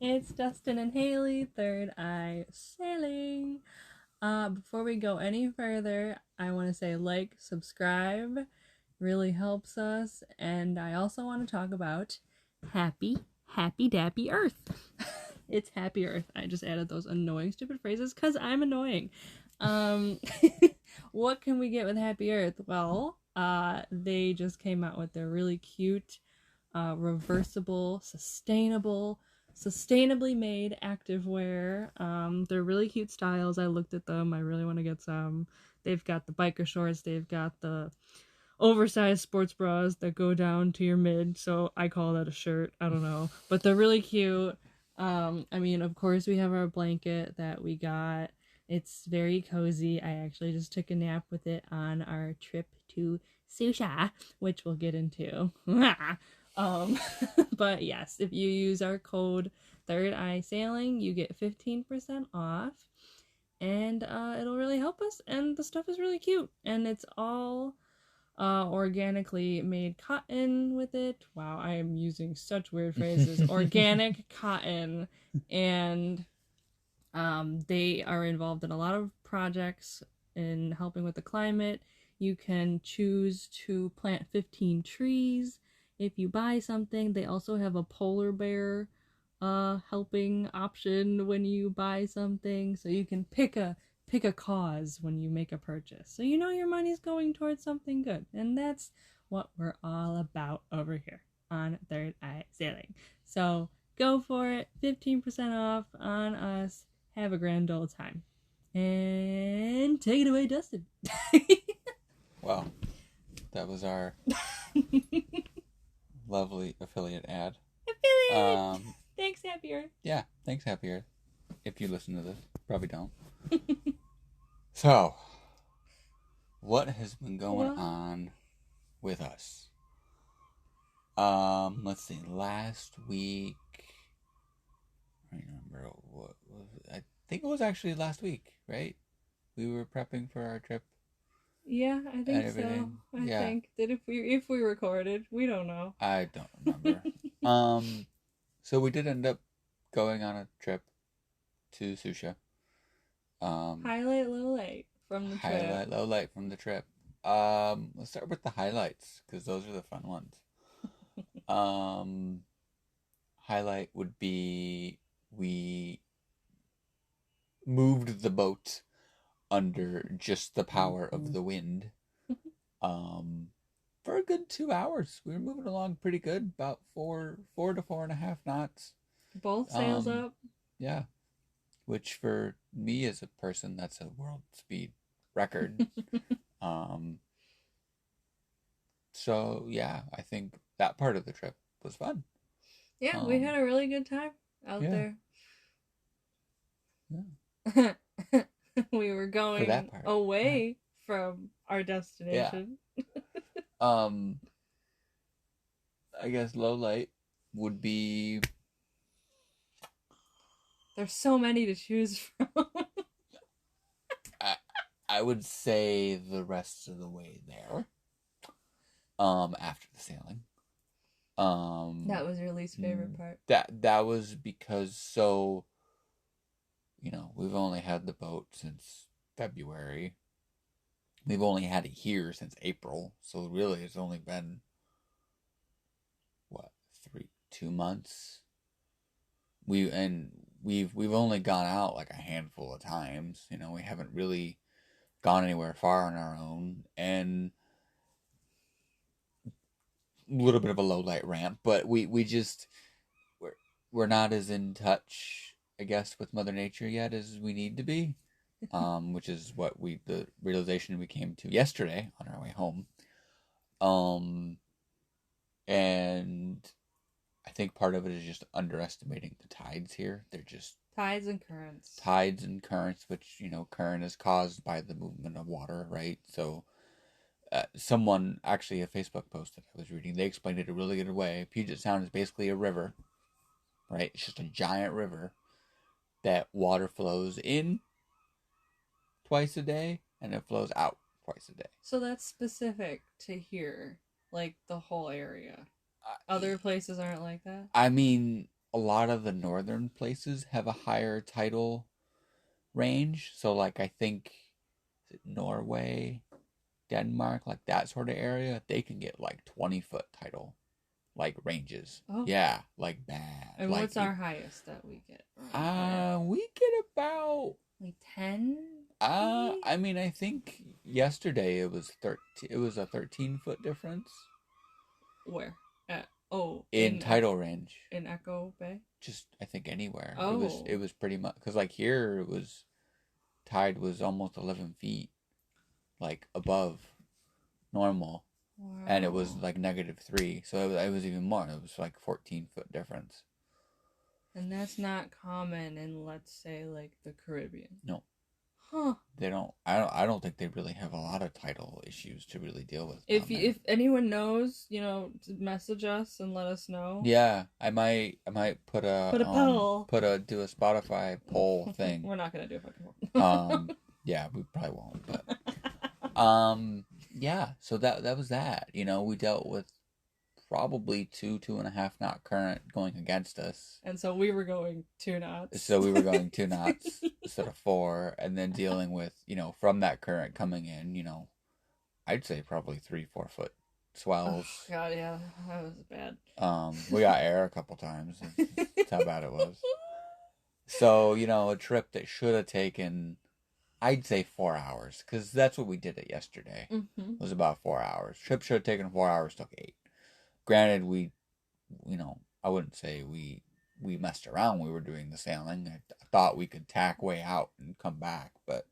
It's Dustin and Haley, Third Eye Sailing. Before we go any further, I want to say like, subscribe, really helps us, and I also want to talk about Happy Dappy Earth. It's Happy Earth. I just added those annoying stupid phrases because I'm annoying. Um, what can we get with Happy Earth? Well, they just came out with their really cute, reversible, sustainably made activewear. They're really cute styles. I looked at them. I really want to get some. They've got the biker shorts. They've got the oversized sports bras that go down to your mid. So I call that a shirt. I don't know, but they're really cute. I mean, of course, we have our blanket that we got. It's very cozy. I actually just took a nap with it on our trip to Susha, which we'll get into. um, but yes, if you use our code Third Eye Sailing, you get 15% off, and it'll really help us. And the stuff is really cute, and it's all organically made cotton with it. Wow, I am using such weird phrases. Organic cotton, and they are involved in a lot of projects in helping with the climate. You can choose to plant 15 trees if you buy something. They also have a polar bear helping option when you buy something, so you can pick a cause when you make a purchase, so you know your money's going towards something good. And that's what we're all about over here on Third Eye Sailing. So go for it. 15% off on us. Have a grand old time. And take it away, Dustin. Well, that was our lovely affiliate ad. Affiliate! Thanks, Happy Earth. Yeah, thanks, Happy Earth. If you listen to this, probably don't. So, what has been going on with us? Let's see. Last week, I don't remember what was it? I think it was actually last week, right? We were prepping for our trip. Yeah, I think so. I think that if we recorded, we don't know. I don't remember. So we did end up going on a trip to Susha. Highlight, low light from the trip. Highlight, low light from the trip. Let's start with the highlights because those are the fun ones. Highlight would be we moved the boat under just the power of the wind. For a good 2 hours. We were moving along pretty good, about four to 4.5 knots. Both sails up. Yeah. Which for me as a person, that's a world speed record. So yeah, I think that part of the trip was fun. Yeah, we had a really good time out there. Yeah. We were going away from our destination. Yeah. I guess low light would be. There's so many to choose from. I would say the rest of the way there. After the sailing. That was your least favorite part. That was because we've only had the boat since February. We've only had it here since April, so really it's only been 2 months. We've only gone out like a handful of times. We haven't really gone anywhere far on our own, and a little bit of a low light ramp, but we're not as in touch, I guess, with Mother Nature yet as we need to be. Which is what the realization we came to yesterday on our way home. And I think part of it is just underestimating the tides here. They're just tides and currents. Tides and currents, which, current is caused by the movement of water, right? So, someone, actually a Facebook post that I was reading, they explained it a really good way. Puget Sound is basically a river, right? It's just a giant river that water flows in twice a day and it flows out twice a day. So that's specific to here, like the whole area. Other places aren't like that? I mean, a lot of the northern places have a higher tidal range. So like I think is it Norway, Denmark, like that sort of area, they can get like 20-foot tidal like ranges. Oh. Yeah, like bad. And like what's our highest that we get? We get about like 10? I mean, I think yesterday it was 13. It was a 13-foot difference. Where? In tidal range. In Echo Bay. Just I think anywhere. Oh. It was pretty much because like here it was tide was almost 11 feet, like above normal, Wow. and it was like -3. So it was even more. It was like 14-foot difference. And that's not common in, let's say, like the Caribbean. No. Huh. They don't. I don't think they really have a lot of tidal issues to really deal with. If anyone knows, message us and let us know. Yeah, I might put a poll. Do a Spotify poll thing. We're not gonna do a fucking poll. Yeah, we probably won't. But yeah. So that was that. We dealt with probably 2.5 knot current going against us. And so we were going 2 knots. So we were going 2 knots instead of 4, and then dealing with, from that current coming in, I'd say probably 3-4 foot swells. Oh, God, yeah, that was bad. We got air a couple times. That's how bad it was. So, a trip that should have taken, I'd say 4 hours, because that's what we did it yesterday. Mm-hmm. It was about 4 hours. Trip should have taken 4 hours, took 8. Granted, I wouldn't say we messed around. We were doing the sailing. I thought we could tack way out and come back, but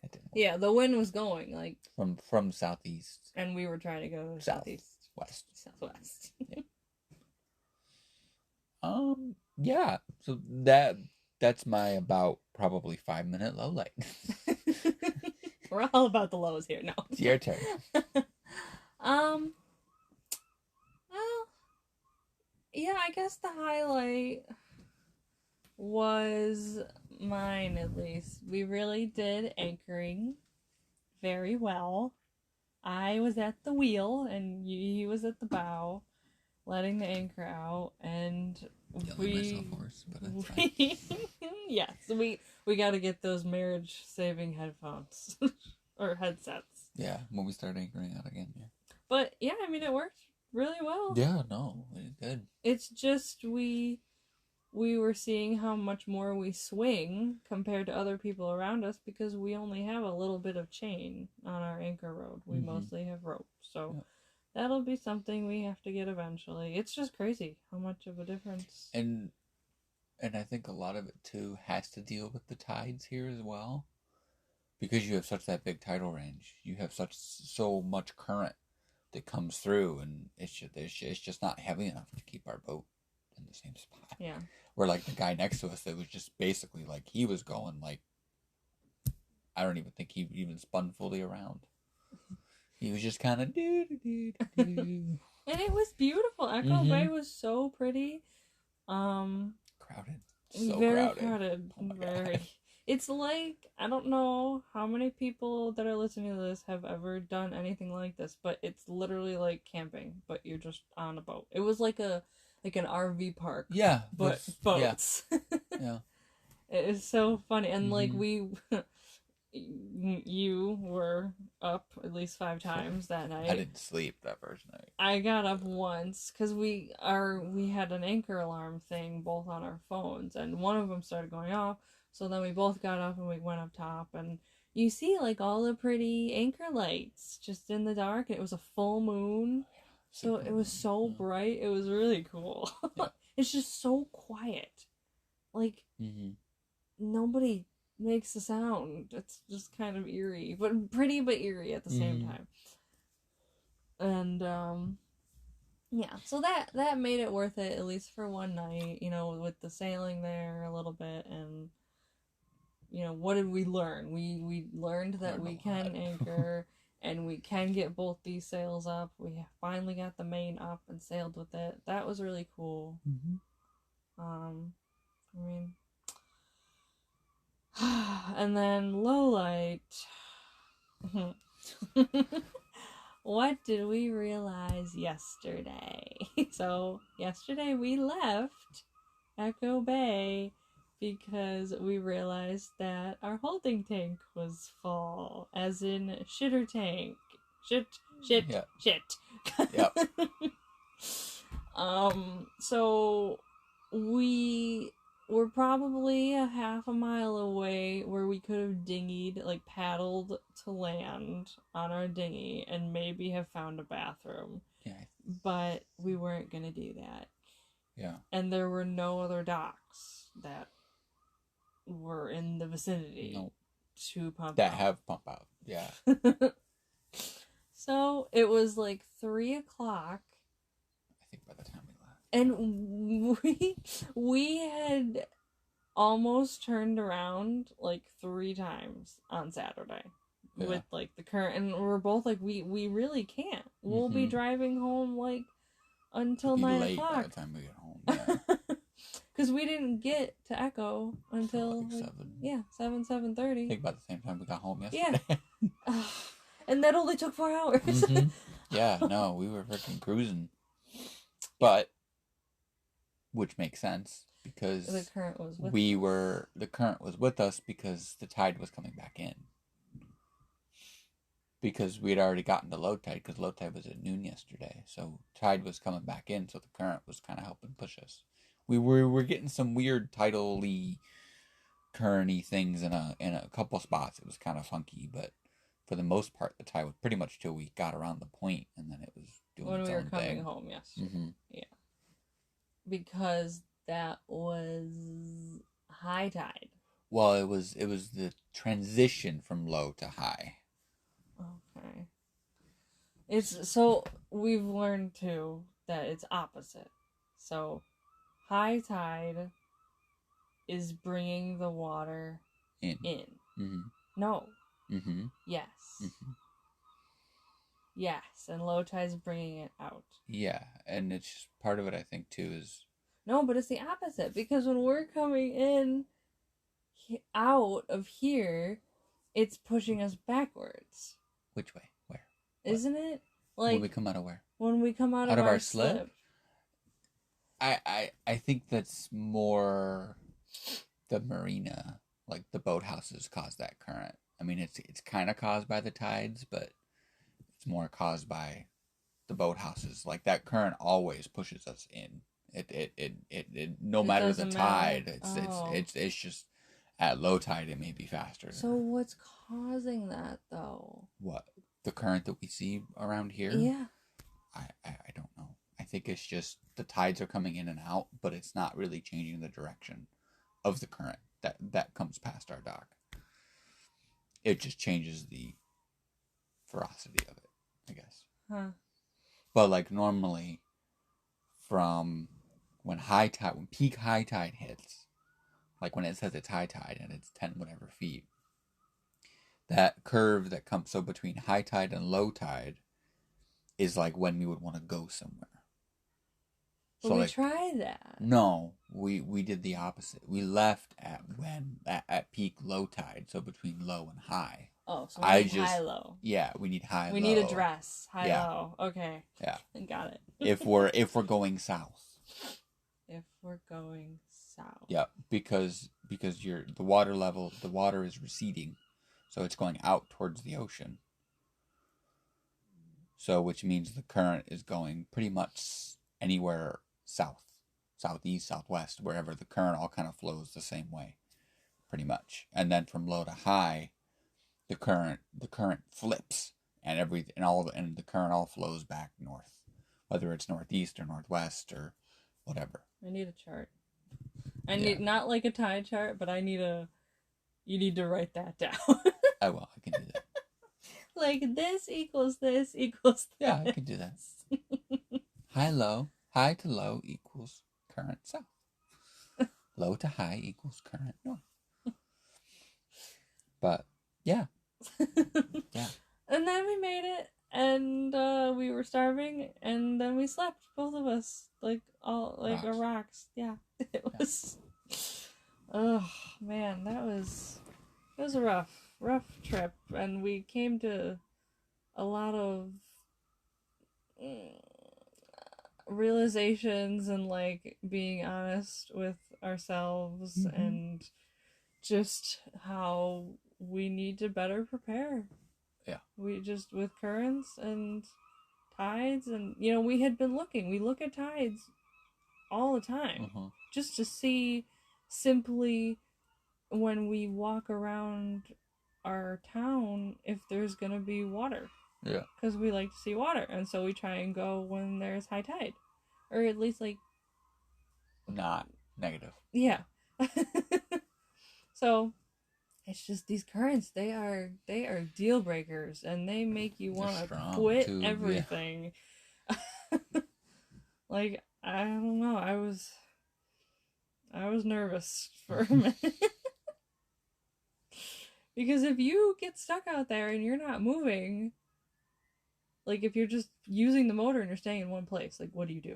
it didn't work. Yeah, the wind was going like from southeast, and we were trying to go southeast, southwest. Yeah. Yeah. So that's my about probably 5-minute low light. We're all about the lows here. No, It's your turn. Well, yeah, I guess the highlight was mine, at least. We really did anchoring very well. I was at the wheel, and he was at the bow, letting the anchor out, and yes, we got to get those marriage-saving headphones or headsets. Yeah, when we start anchoring out again. Yeah. But yeah, I mean, it worked really well. Yeah, no, it did. It's just we were seeing how much more we swing compared to other people around us because we only have a little bit of chain on our anchor rode. We mostly have rope. So that'll be something we have to get eventually. It's just crazy how much of a difference. And I think a lot of it too has to deal with the tides here as well. Because you have such that big tidal range. You have so much current that comes through, and it's just not heavy enough to keep our boat in the same spot. Yeah. Where like the guy next to us, that was just basically like he was going like, I don't even think he even spun fully around. He was just kind of do. And it was beautiful. Echo Bay was so pretty. Crowded. So very crowded. Oh very. God. It's like, I don't know how many people that are listening to this have ever done anything like this, but it's literally like camping, but you're just on a boat. It was like an RV park. Yeah. But boats. Yeah. It is so funny. And like you were up at least 5 times that night. I didn't sleep that first night. I got up once because we had an anchor alarm thing both on our phones, and one of them started going off. So then we both got up and we went up top, and you see like all the pretty anchor lights just in the dark, and it was a full moon. So it was so bright. It was really cool. Yeah. It's just so quiet. Like nobody makes a sound. It's just kind of eerie, but pretty but eerie at the same time. And yeah, so that made it worth it, at least for one night, with the sailing there a little bit. And what did we learn? We learned that we can anchor and we can get both these sails up. We finally got the main up and sailed with it. That was really cool. I mean, and then low light. What did we realize yesterday? So yesterday we left Echo Bay because we realized that our holding tank was full, as in shitter tank. Shit. Yeah. Shit. Yep. So we were probably a half a mile away where we could have dinghied, like paddled to land on our dinghy and maybe have found a bathroom. Yeah. But we weren't gonna do that. Yeah. And there were no other docks that were in the vicinity Nope. to pump That out. have pump out. Yeah. So it was like 3:00. I think by the time we left. And we had almost turned around like 3 times on Saturday with like the current, and we're both like we really can't. We'll be driving home like until 9 late o'clock by the time we get home. Yeah. because we didn't get to Echo until like 7. Yeah, 7:30. I think by the same time we got home yesterday. Yeah. And that only took 4 hours. Yeah, no, we were freaking cruising. But, which makes sense, because the current was with the current was with us because the tide was coming back in. Because we had already gotten to low tide, because low tide was at noon yesterday. So tide was coming back in, so the current was kind of helping push us. We were getting some weird tidally, current-y things in a couple spots. It was kind of funky, but for the most part, the tide was pretty much till we got around the point, and then it was doing when its we were own coming thing. home yesterday. Mm-hmm. Yeah. Because that was high tide. Well, it was the transition from low to high. Okay. It's so we've learned too that it's opposite. So high tide is bringing the water in. Mm-hmm. No. Mm-hmm. Yes. Mm-hmm. Yes, and low tide's bringing it out. Yeah, and it's just part of it, I think, too, is... No, but it's the opposite, because when we're coming in out of here, it's pushing us backwards. Which way? Where? Isn't it? Like when we come out of where? When we come out of our slip. I think that's more the marina, like the boathouses cause that current. I mean, it's kind of caused by the tides, but it's more caused by the boathouses. Like that current always pushes us in. It no matter the tide, it's just at low tide it may be faster. So what's causing that though? What? The current that we see around here? Yeah. I don't know. I think it's just the tides are coming in and out, but it's not really changing the direction of the current that comes past our dock. It just changes the ferocity of it, I guess. Huh. But like normally, from when peak high tide hits, like when it says it's high tide and it's 10 whatever feet, that curve that comes so between high tide and low tide is like when we would want to go somewhere. But we tried that. No, we did the opposite. We left at peak low tide, so between low and high. Oh, so we need high low. Yeah, we need high low. We need a dress. High low. Okay. Yeah. Got it. if we're going south. If we're going south. Yeah, because the water is receding, so it's going out towards the ocean. So which means the current is going pretty much anywhere south, southeast, southwest, wherever the current all kind of flows the same way, pretty much. And then from low to high, the current flips, and the current all flows back north, whether it's northeast or northwest or whatever. I need a chart. I need not like a tide chart, but you need to write that down. I will. I can do that. Like this equals this equals this. Yeah, I can do that. High to low equals current south. Low to high equals current north. But yeah. Yeah. And then we made it, and we were starving, and then we slept, both of us, like rocks. Yeah, it was. Oh man, it was a rough trip, and we came to a lot of realizations and like being honest with ourselves and just how we need to better prepare. Yeah. We just with currents and tides and you know we had been looking. We look at tides all the time just to see simply when we walk around our town if there's going to be water. Yeah. Because we like to see water. And so we try and go when there's high tide. Or at least, like. Not negative. Yeah. So, it's just these currents, they are deal breakers. And they make you want to quit too, everything. Yeah. Like, I don't know. I was nervous for a minute. Because if you get stuck out there and you're not moving, like if you're just using the motor and you're staying in one place, like what do you do?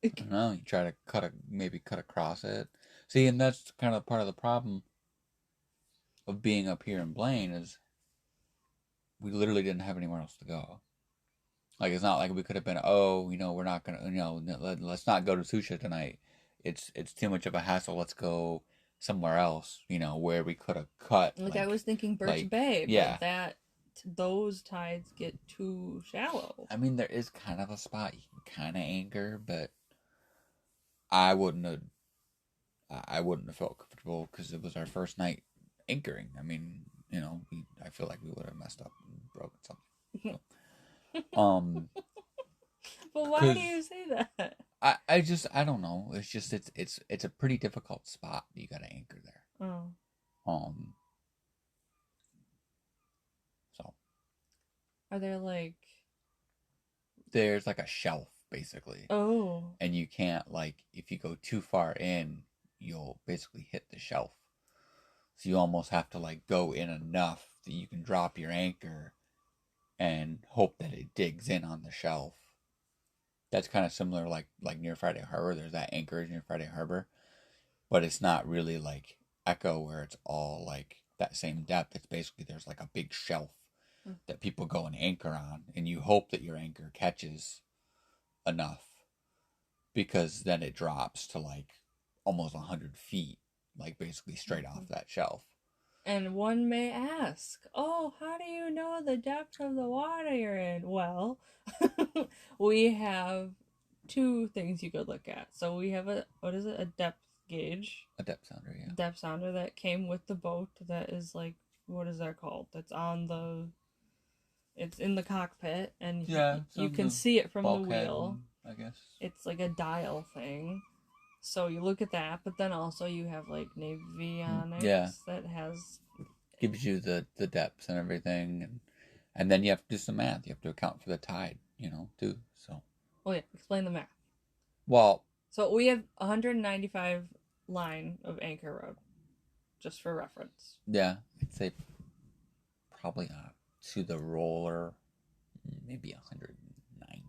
I don't know. You try to maybe cut across it. See, and that's kind of part of the problem of being up here in Blaine is we literally didn't have anywhere else to go. Like it's not like we could have been, oh, we're not gonna, let's not go to Susha tonight. It's too much of a hassle. Let's go somewhere else. Where we could have cut. Like I was thinking Birch Bay, yeah. But those tides get too shallow. I mean, there is kind of a spot you can kind of anchor, but I wouldn't have felt comfortable because it was our first night anchoring. I mean, I feel like we would have messed up and broken something. So, but why do you say that? I don't know. It's just it's a pretty difficult spot. You got to anchor there. Oh. So. Are there like? There's like a shelf basically. Oh. And you can't if you go too far in, you'll basically hit the shelf. So you almost have to go in enough that you can drop your anchor and hope that it digs in on the shelf. That's kind of similar like near Friday Harbor. There's that anchorage near Friday Harbor. But it's not really like Echo where it's all that same depth. It's basically there's a big shelf that people go and anchor on. And you hope that your anchor catches enough. Because then it drops to almost 100 feet. Basically straight off that shelf. And one may ask, oh, how do you know the depth of the water you're in? Well, we have two things you could look at. So we have a depth gauge. A depth sounder, yeah. Depth sounder that came with the boat that is what is that called? It's in the cockpit and you can see it from the wheel. I guess. It's like a dial thing. So you look at that, but then also you have Navionics that gives you the depths and everything, and then you have to do some math. You have to account for the tide, too. So. Oh yeah, explain the math. Well. So we have 195 line of Anchor Road, just for reference. Yeah, I'd say probably to the roller, maybe 190,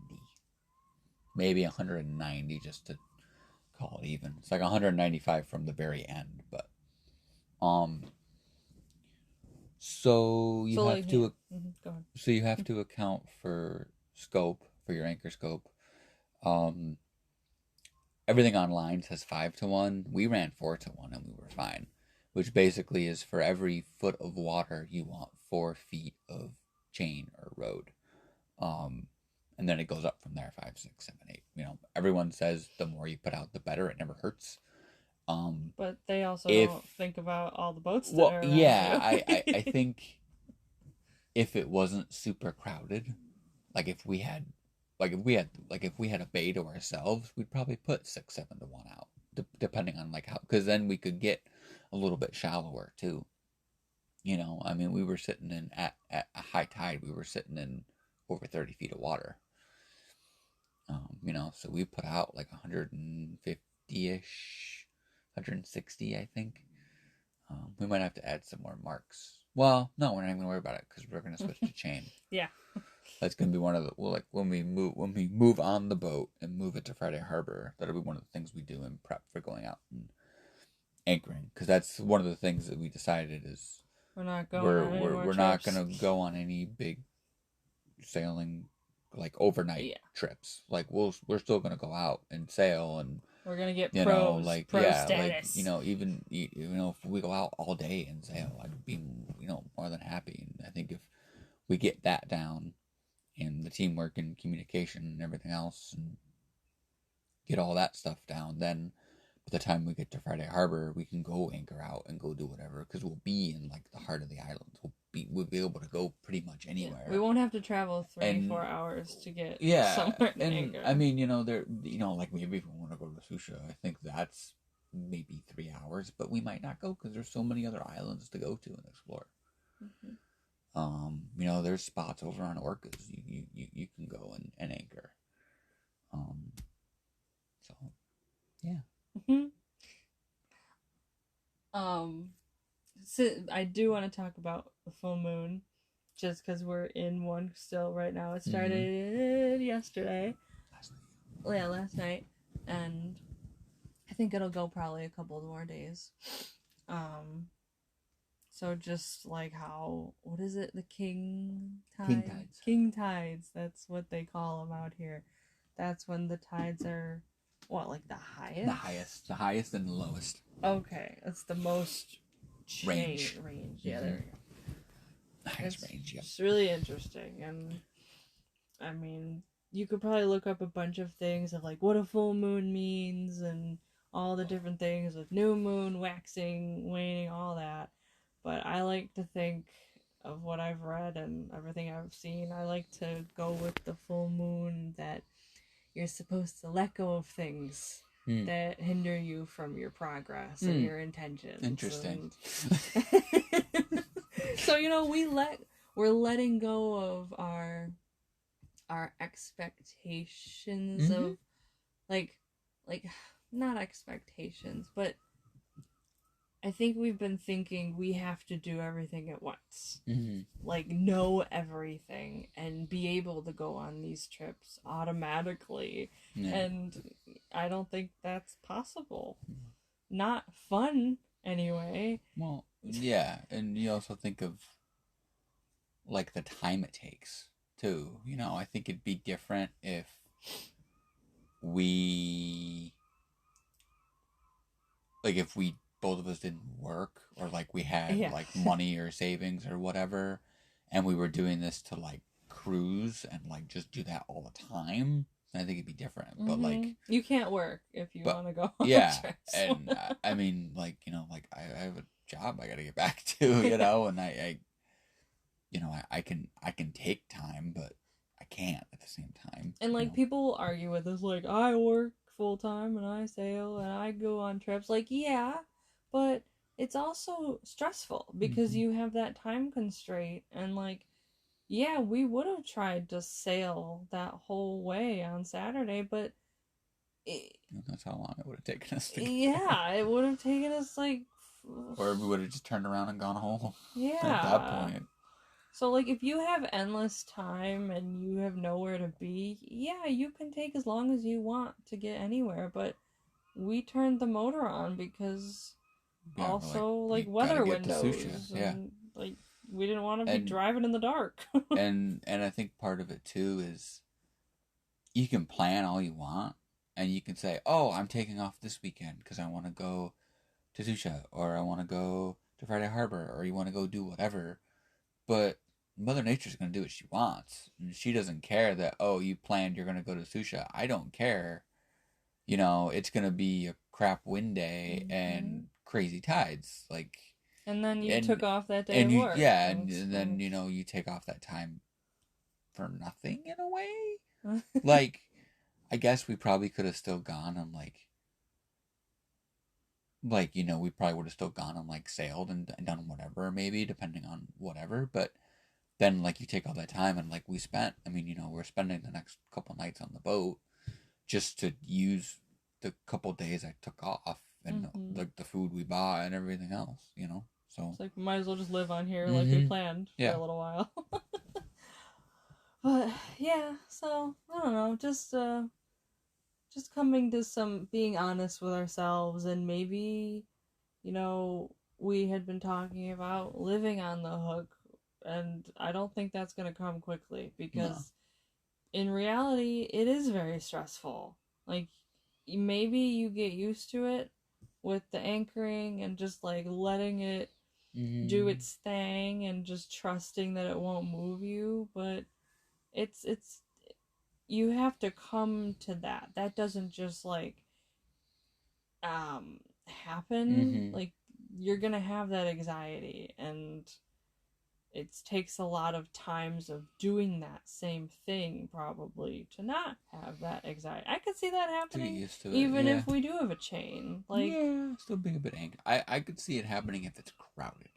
maybe 190 just to call it even. It's 195 from the very end, but so you have to go ahead. So you have to account for your anchor scope. Everything online says 5-1. We ran 4-1 and we were fine, which basically is for every foot of water you want 4 feet of chain or road. And then it goes up from there, 5, 6, 7, 8. Everyone says the more you put out, the better. It never hurts. But they also don't think about all the boats that are around I think if it wasn't super crowded, if we had a bay to ourselves, we'd probably put 6-7 to 1 out, depending on how, because then we could get a little bit shallower too. I mean, we were sitting in at a high tide. We were sitting in over 30 feet of water. So we put out 150-ish, 160, I think. We might have to add some more marks. Well, no, we're not even gonna worry about it because we're gonna switch to chain. Yeah. That's gonna be one of the when we move on the boat and move it to Friday Harbor. That'll be one of the things we do in prep for going out and anchoring, because that's one of the things that we decided is we're not going. We're not gonna go on any big sailing like overnight trips. Like we're still gonna go out and sail, and we're gonna get pro status. Like even if we go out all day and sail, I'd be more than happy. And I think if we get that down, and the teamwork and communication and everything else, and get all that stuff down, then by the time we get to Friday Harbor, we can go anchor out and go do whatever, because we'll be in like the heart of the islands. We'll be able to go pretty much anywhere. We won't have to travel 4 hours to get somewhere to anchor. I mean, there, like maybe if we want to go to Susha, I think that's maybe 3 hours, but we might not go because there's so many other islands to go to and explore. There's spots over on Orcas you can go and anchor. So yeah. So I do want to talk about the full moon, just because we're in one still right now. It started yesterday. Last night, and I think it'll go probably a couple more days. So just like how, what is it, the king tides? King tides, that's what they call them out here. That's when the tides are, what, like the highest? The highest and the lowest. Okay, that's the most range. Yeah, there we go. Highest range, yeah. It's really interesting, and I mean, you could probably look up a bunch of things of like what a full moon means and all the different things with new moon, waxing, waning, all that. But I like to think of what I've read and everything I've seen. I like to go with the full moon, that you're supposed to let go of things that hinder you from your progress and your intentions. Interesting. So we're letting go of our expectations of like not expectations, but I think we've been thinking we have to do everything at once. Like, know everything and be able to go on these trips automatically. Yeah. And I don't think that's possible. Not fun, anyway. Well, yeah. And you also think of, like, the time it takes, too. I think it'd be different if we both of us didn't work, or like we had like money or savings or whatever, and we were doing this to like cruise and like just do that all the time. I think it'd be different. But like, you can't work if you want to go. Yeah, and I mean, like I have a job I got to get back to, and I can take time, but I can't at the same time. And like people will argue with us, like I work full time and I sail and I go on trips. Like, yeah. But it's also stressful because you have that time constraint, and like, yeah, we would have tried to sail that whole way on Saturday, but that's how long it would have taken us to it would have taken us like, or we would have just turned around and gone home. Yeah. At that point. So like, if you have endless time and you have nowhere to be, yeah, you can take as long as you want to get anywhere, but we turned the motor on because also like weather windows, and like we didn't want to be driving in the dark. and I think part of it too is you can plan all you want, and you can say, oh, I'm taking off this weekend because I want to go to Susha, or I want to go to Friday Harbor, or you want to go do whatever, but Mother Nature's going to do what she wants, and she doesn't care that, oh, you planned you're going to go to Susha. I don't care. It's going to be a crap wind day and crazy tides, like, and then you took off that day of work. Yeah, and then you take off that time for nothing in a way. Like, I guess we probably could have still gone and we probably would have still gone and like sailed and done whatever, maybe depending on whatever. But then like you take all that time and like we spent, we're spending the next couple nights on the boat just to use the couple days I took off. And like the food we bought and everything else, so it's like, might as well just live on here like we planned for a little while. But yeah, so I don't know, just coming to some being honest with ourselves, and maybe we had been talking about living on the hook And I don't think that's going to come quickly No. because in reality, it is very stressful. Like, maybe you get used to it with the anchoring and just like letting it do its thing and just trusting that it won't move you, but it's you have to come to that. That doesn't just like happen. Mm-hmm. Like, you're gonna have that anxiety, and it takes a lot of times of doing that same thing probably to not have that anxiety. I could see that To get happening used to it, even yeah. if we do have a chain. Like, yeah, still being a bit angry. I could see it happening if it's crowded.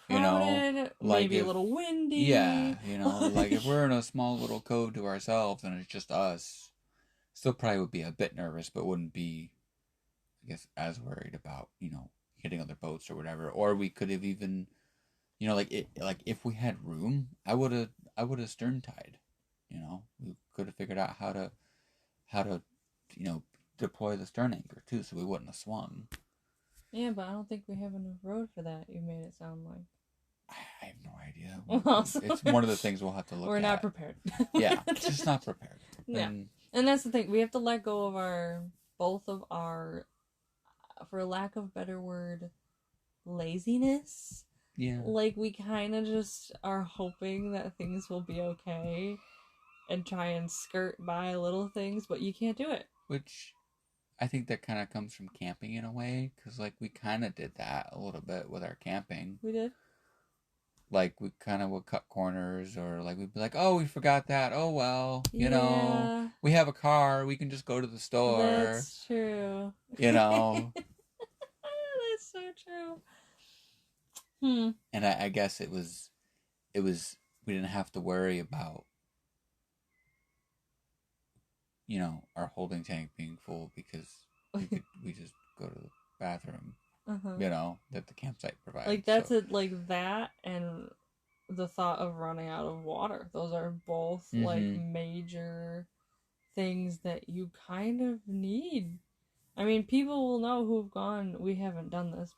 crowded, like maybe if, a little windy. yeah, like if we're in a small little cove to ourselves and it's just us, still probably would be a bit nervous, but wouldn't be, I guess, as worried about, hitting other boats or whatever. Or we could have even, like if we had room, I would have stern tied. We could have figured out how to, deploy the stern anchor too, so we wouldn't have swung. Yeah, but I don't think we have enough road for that. You made it sound like. I have no idea. Well, it's one of the things we'll have to look at. We're not prepared. Yeah, just not prepared. Yeah. And that's the thing. We have to let go of both of our, for lack of a better word, laziness. Yeah. Like, we kind of just are hoping that things will be okay and try and skirt by little things, but you can't do it. Which I think that kind of comes from camping in a way, because like we kind of did that a little bit with our camping. We did. Like we kind of would cut corners, or like we'd be like, "Oh, we forgot that. Oh well, we have a car. We can just go to the store." That's true. That's so true. And I guess it was we didn't have to worry about our holding tank being full, because we just go to the bathroom. That the campsite provides. Like, that's it. Like that, and the thought of running out of water. Those are both like major things that you kind of need. I mean, people will know who've gone. We haven't done this,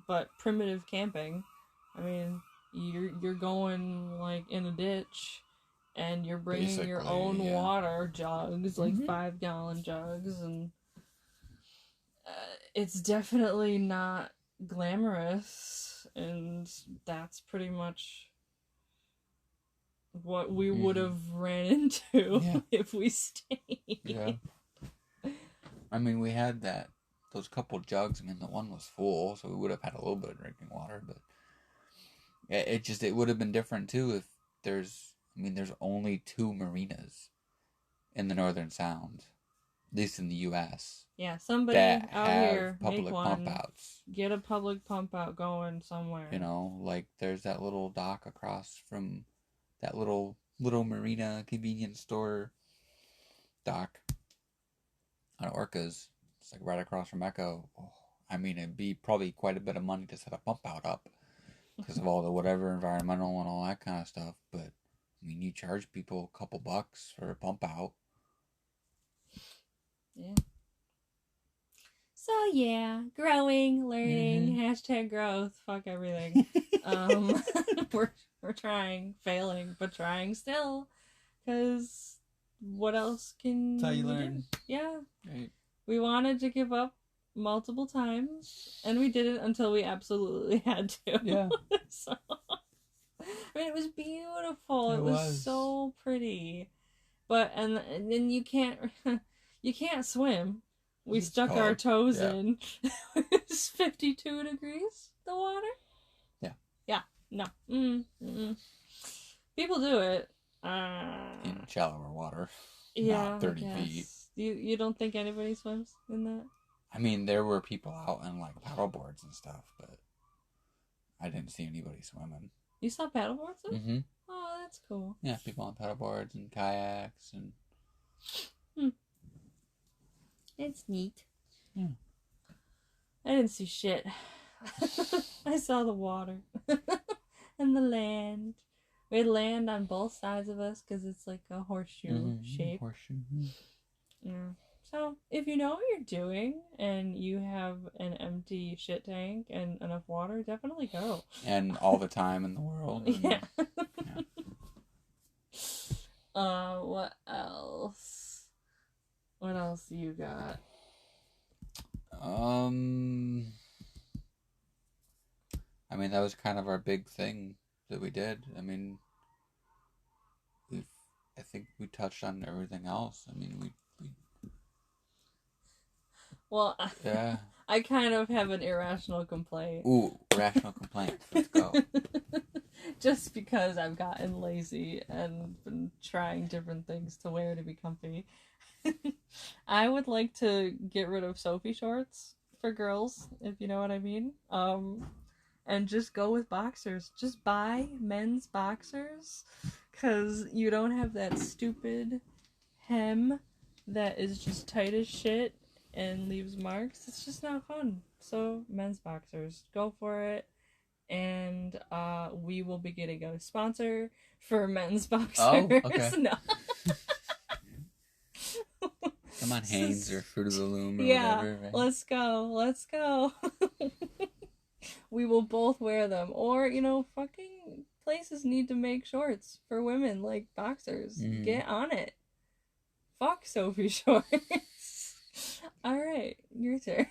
but primitive camping. I mean, you're going like in a ditch, and you're bringing basically your own water jugs, like 5-gallon jugs, and it's definitely not glamorous, and that's pretty much what we would have ran into if we stayed. Yeah. I mean, we had those couple jugs. I mean, the one was full, so we would have had a little bit of drinking water, but it would have been different too if there's only 2 marinas in the Northern Sound, at least in the U.S. Yeah, somebody that out have here public make one. pump outs. Get a public pump out going somewhere. Like there's that little dock across from that little marina convenience store dock on Orcas. It's like right across from Echo. Oh, I mean, it'd be probably quite a bit of money to set a pump out up because of all the whatever environmental and all that kind of stuff. But I mean, you charge people a couple bucks for a pump out. Yeah. So yeah, growing, learning, #growth, fuck everything. We're trying, failing, but trying still, because what else can That's how you learn. Do? Yeah. Right. We wanted to give up multiple times, and we didn't until we absolutely had to. Yeah. So, I mean, it was beautiful. It was so pretty, but and then you can't swim. We stuck our toes in. It was 52 degrees, the water. Yeah. Yeah. No. People do it. In shallower water. Yeah. Not 30 feet. You don't think anybody swims in that? I mean, there were people out on like paddle boards and stuff, but I didn't see anybody swimming. You saw paddle boards? Mm-hmm. Oh, that's cool. Yeah, people on paddle boards and kayaks and. It's neat. Yeah. I didn't see shit. I saw the water and the land. We had land on both sides of us because it's like a horseshoe shape. Horseshoe. Yeah. So, if you know what you're doing and you have an empty shit tank and enough water, definitely go. And all the time in the world. Yeah. Yeah. What else? What else you got? I mean, that was kind of our big thing that we did. I mean, I think we touched on everything else. I mean, we Well, yeah. I kind of have an irrational complaint. Ooh, rational complaints. Let's go. Just because I've gotten lazy and been trying different things to wear to be comfy. I would like to get rid of Sophie shorts for girls, if you know what I mean. And just go with boxers. Just buy men's boxers, because you don't have that stupid hem that is just tight as shit and leaves marks. It's just not fun. So, men's boxers. Go for it. And we will be getting a sponsor for men's boxers. Oh, okay. No. Come on, Hanes or Fruit of the Loom or Yeah, whatever. Right? let's go. We will both wear them. Or, fucking places need to make shorts for women, like boxers. Mhm. Get on it. Fuck Sophie shorts. Alright, your turn.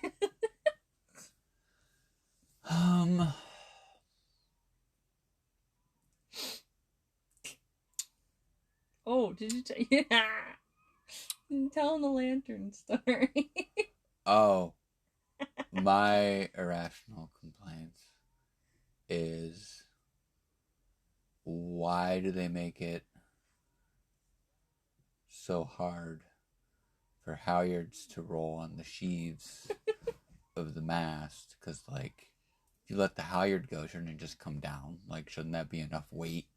Oh, did you yeah. Tell the lantern story. Oh, my irrational complaints is, why do they make it so hard for halyards to roll on the sheaves of the mast? Because, like, if you let the halyard go, shouldn't it just come down? Like, shouldn't that be enough weight,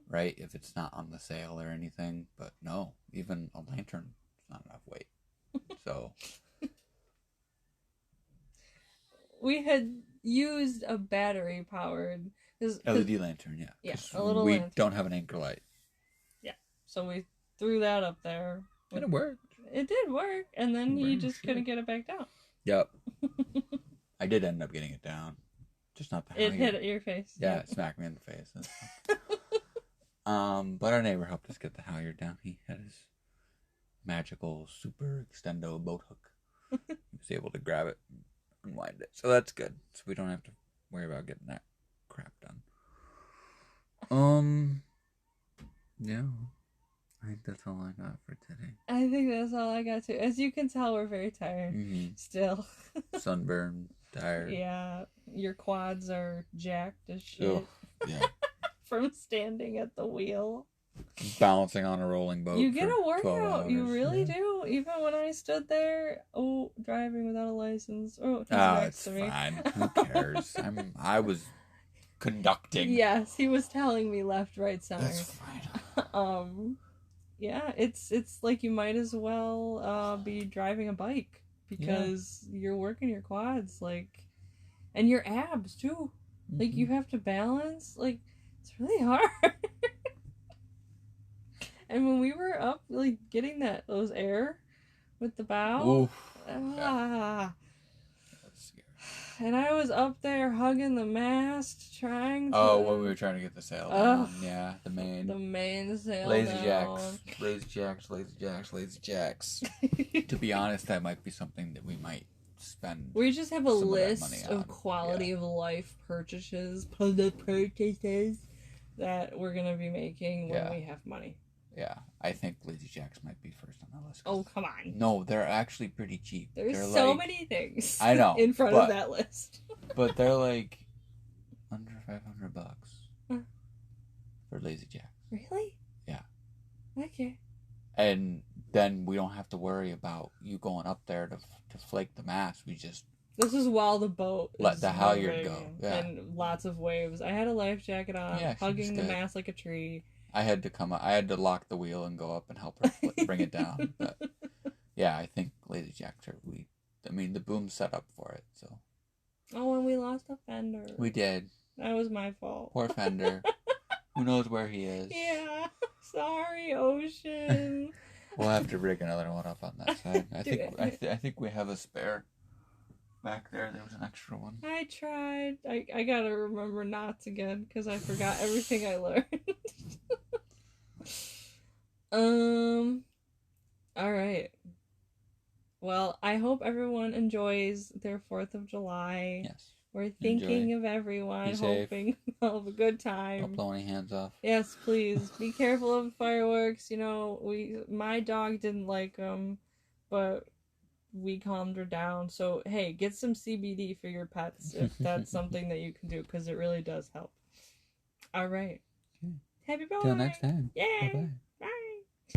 right? If it's not on the sail or anything. But no, even a lantern is not enough weight. So we had used a battery powered LED lantern, yeah. Yeah, a little we lantern. don't have an anchor light. Yeah, so we threw that up there. And it worked. It did work, and then you just couldn't get it back down. Yep. I did end up getting it down, just not the halyard. It hit your face. Yeah, it smacked me in the face. But our neighbor helped us get the halyard down. He had his magical super extendo boat hook. He was able to grab it and unwind it. So that's good. So we don't have to worry about getting that crap done. Yeah. I think that's all I got for today. I think that's all I got too. As you can tell, we're very tired still. Sunburn, tired. Yeah, your quads are jacked as shit. Ugh, yeah. From standing at the wheel. Balancing on a rolling boat. You get a for 12 workout. You hours, really yeah. do. Even when I stood there, driving without a license. Oh, he's Oh, next it's to me. fine. Who cares? I was conducting. Yes, he was telling me left, right, center. That's fine. Yeah, it's like you might as well be driving a bike, because you're working your quads, like, and your abs too. Like, you have to balance. Like, it's really hard. And when we were up, like, getting those air with the bow, Oof. ah, That's scary. and I was up there hugging the mast, trying to. Oh, when we were trying to get the sail down. Yeah, the main. The main sail Lazy down. jacks. Lazy jacks, lazy jacks, lazy jacks. To be honest, that might be something that we might spend. We just have a some of that list money of on. quality of life purchases that we're gonna be making when we have money. Yeah, I think lazy jacks might be first on the list. Oh, come on. No, they're actually pretty cheap. There's they're so like, many things I know, in front of that list. But they're like under $500 for lazy jacks. Really? Yeah. Okay. And then we don't have to worry about you going up there to flake the mast. We just This is while the boat let is the halyard moving go. Yeah. and lots of waves. I had a life jacket on, Yeah, she was hugging the good. mast like a tree. I had to lock the wheel and go up and help her bring it down. But yeah, I think lazy jacks are the boom's set up for it. So. Oh, and we lost a fender. We did. That was my fault. Poor Fender. Who knows where he is? Yeah. Sorry, Ocean. We'll have to rig another one up on that side. I Do think it. I think we have a spare back there. There was an extra one. I tried. I gotta remember knots again because I forgot everything I learned. um. All right. Well, I hope everyone enjoys their 4th of July. Yes. We're thinking Enjoy. of everyone, Be safe. hoping they'll have a good Don't time. blow any hands off. Yes, please be careful of fireworks. You know, my dog didn't like them, but we calmed her down. So hey, get some CBD for your pets if that's something that you can do, because it really does help. All right. Okay. Happy Till next bye. time. Yay. Bye bye.